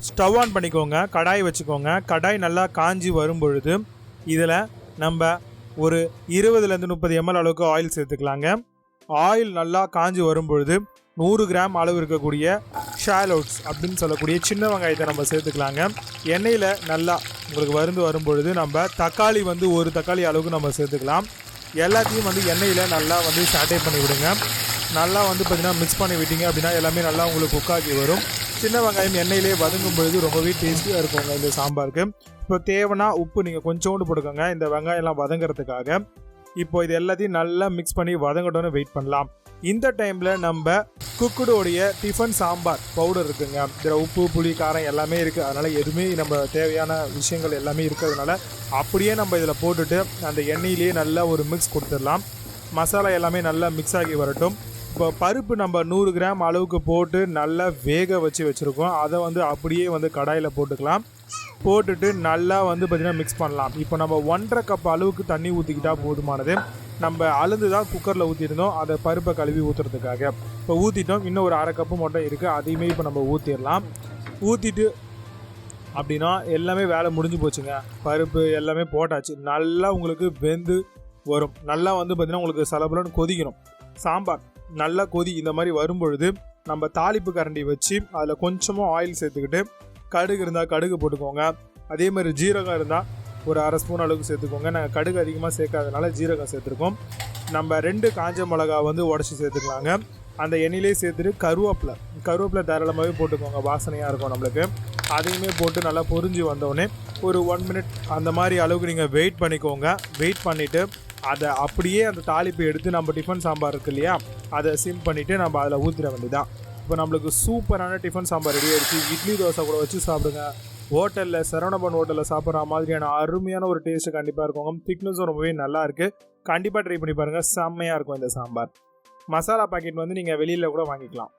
Stove on பண்ணிக்கோங்க. கடாய் வச்சுக்கோங்க. கடாய் நல்லா காஞ்சி வரும் பொழுது இதில் நம்ம ஒரு 20லேருந்து 30 ml அளவுக்கு ஆயில் சேர்த்துக்கலாங்க. ஆயில் நல்லா காஞ்சி வரும் பொழுது 100 கிராம் அளவு இருக்கக்கூடிய ஷாலோட்ஸ் அப்படின்னு சொல்லக்கூடிய சின்ன வெங்காயத்தை நம்ம சேர்த்துக்கலாங்க. எண்ணெயில் நல்லா உங்களுக்கு வருந்து வரும் பொழுது நம்ம தக்காளி வந்து ஒரு தக்காளி அளவுக்கு நம்ம சேர்த்துக்கலாம். எல்லாத்தையும் வந்து எண்ணெயில் நல்லா வந்து சாட்டே பண்ணி விடுங்க. நல்லா வந்து பார்த்திங்கன்னா மிக்ஸ் பண்ணி விட்டீங்க அப்படின்னா எல்லாமே நல்லா உங்களுக்கு குக்காகி வரும். சின்ன வெங்காயம் எண்ணெயிலே வதங்கும் பொழுது ரொம்பவே டேஸ்டியாக இருக்குங்க இந்த சாம்பாருக்கு. இப்போ தேவைன்னா உப்பு நீங்கள் கொஞ்சோண்டு போட்டுக்கோங்க இந்த வெங்காயம்லாம் வதங்கிறதுக்காக. இப்போ இது எல்லாத்தையும் நல்லா மிக்ஸ் பண்ணி வதங்கட்டோன்னு வெயிட் பண்ணலாம். இந்த டைமில் நம்ம குக்குடோடைய டிஃபன் சாம்பார் பவுடர் இருக்குங்க. இதில் உப்பு புளி காரம் எல்லாமே இருக்குது. அதனால் எதுவுமே நம்ம தேவையான விஷயங்கள் எல்லாமே இருக்கிறதுனால அப்படியே நம்ம இதில் போட்டுட்டு அந்த எண்ணெயிலேயே நல்லா ஒரு மிக்ஸ் கொடுத்துடலாம். மசாலா எல்லாமே நல்லா மிக்ஸ் ஆகி வரட்டும். இப்போ பருப்பு நம்ம 100 கிராம் அளவுக்கு போட்டு நல்லா வேக வச்சுருக்கோம். அதை வந்து அப்படியே வந்து கடாயில் போட்டுக்கலாம். போட்டுட்டு நல்லா வந்து பார்த்திங்கன்னா மிக்ஸ் பண்ணலாம். இப்போ நம்ம 1.5 கப் அளவுக்கு தண்ணி ஊற்றிக்கிட்டால் போதுமானது. நம்ம அழுந்து தான் குக்கரில் ஊற்றிருந்தோம் அதை பருப்பை கழுவி ஊற்றுறதுக்காக. இப்போ ஊற்றிட்டோம். இன்னும் ஒரு 1/2 கப்பு மட்டும் இருக்குது. அதையுமே இப்போ நம்ம ஊற்றிடலாம். ஊற்றிட்டு அப்படின்னா எல்லாமே வேலை முடிஞ்சு போச்சுங்க. பருப்பு எல்லாமே போட்டாச்சு. நல்லா உங்களுக்கு வெந்து வரும். நல்லா வந்து பார்த்திங்கன்னா உங்களுக்கு சலபலன்னு கொதிக்கணும். சாம்பார் நல்லா கொதி இந்த மாதிரி வரும்பொழுது நம்ம தாளிப்பு கரண்டி வச்சு அதில் கொஞ்சமாக ஆயில் சேர்த்துக்கிட்டு கடுகு இருந்தால் கடுகு போட்டுக்கோங்க. அதே மாதிரி ஜீரகம் இருந்தால் ஒரு 1/2 ஸ்பூன் அளவுக்கு சேர்த்துக்கோங்க. நாங்கள் கடுகு அதிகமாக சேர்க்காதனால ஜீரகம் சேர்த்துருக்கோம். நம்ம 2 காஞ்ச மிளகா வந்து உடச்சி சேர்த்துக்கலாங்க. அந்த எண்ணெயிலே சேர்த்துட்டு கருவேப்பிலை தாராளமாகவே போட்டுக்கோங்க. வாசனையாக இருக்கும் நம்மளுக்கு. அதையுமே போட்டு நல்லா பொரிஞ்சு வந்தோடனே ஒரு 1 மினிட் அந்த மாதிரி அளவுக்கு நீங்கள் வெயிட் பண்ணிக்கோங்க. வெயிட் பண்ணிவிட்டு அதை அப்படியே அந்த தாளிப்பை எடுத்து நம்ம டிஃபன் சாம்பார் இருக்கு இல்லையா அதை சிம் பண்ணிவிட்டு நம்ம அதில் ஊற்றிட வேண்டியதான். இப்போ நம்மளுக்கு சூப்பரான டிஃபன் சாம்பார் ரெடி ஆகிடுச்சு. இட்லி தோசை கூட வச்சு சாப்பிடுங்க. ஹோட்டலில் சரவணபவன் ஹோட்டலில் சாப்பிட்ற மாதிரியான அருமையான ஒரு டேஸ்ட்டு கண்டிப்பாக இருக்கும். திக்னஸும் ரொம்பவே நல்லா இருக்குது. கண்டிப்பாக ட்ரை பண்ணி பாருங்கள். செம்மையாக இருக்கும் இந்த சாம்பார். மசாலா பாக்கெட் வந்து நீங்கள் வெளியில் கூட வாங்கிக்கலாம்.